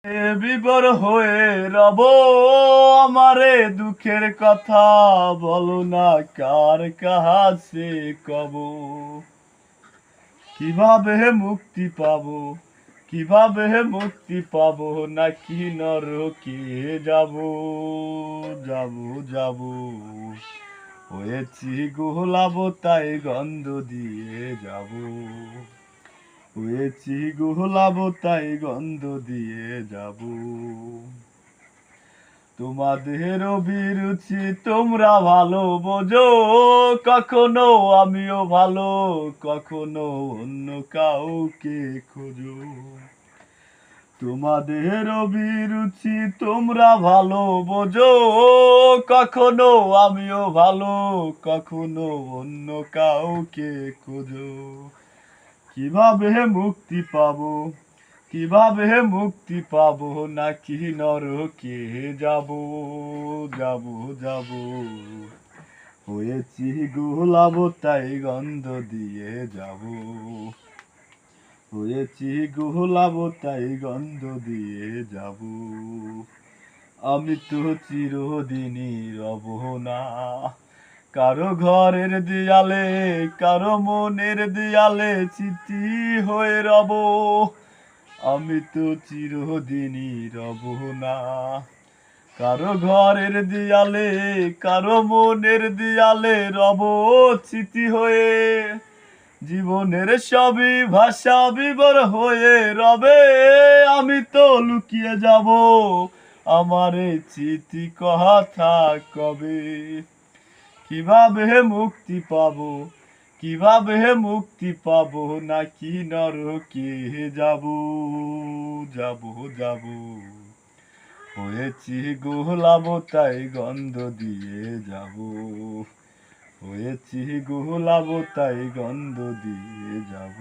বিবর হয়ে রব আমারে দুঃখের কথা বলো না কার কাছে কব কিভাবে মুক্তি পাবো কিভাবে মুক্তি পাবো নাকি নরকে যাব যাব যাব হয়েছি গোলাপ তাই গন্ধ দিয়ে যাব হয়েছি গোলাপ তাই গন্ধ দিয়ে যাব তোমাদের অভিরুচি তোমরা ভালো বোঝো কখনো আমিও ভালো কখনো অন্য কাউকে খোঁজো তোমাদের অভিরুচি তোমরা ভালো বোঝো কখনো আমিও ভালো কখনো অন্য কাউকে খোঁজো কিভাবে মুক্তি পাবো কিভাবে মুক্তি পাবো নাকি নরকে যাব যাব যাব হয়েছি গোলাপ তাই গন্ধ দিয়ে যাব হয়েছি গোলাপ তাই গন্ধ দিয়ে যাব আমি তো চিরদিনই রব না কারো ঘরের দেয়ালে কারো মনের দেয়ালে স্মৃতি হয়ে রব আমি তো চিরদিনই রব না কারো ঘরের দেয়ালে কারো মনের দেয়ালে রব স্মৃতি হয়ে জীবনের সবই ভাষা বিবর হয়ে রবে আমি তো লুকিয়ে যাব আমার এই স্মৃতি কথা কবে কিভাবে মুক্তি পাবো কিভাবে মুক্তি পাবো নাকি নরকে যাব যাব যাব হয়েছি গোলাপ তাই গন্ধ দিয়ে যাব হয়েছি গোলাপ তাই গন্ধ দিয়ে যাব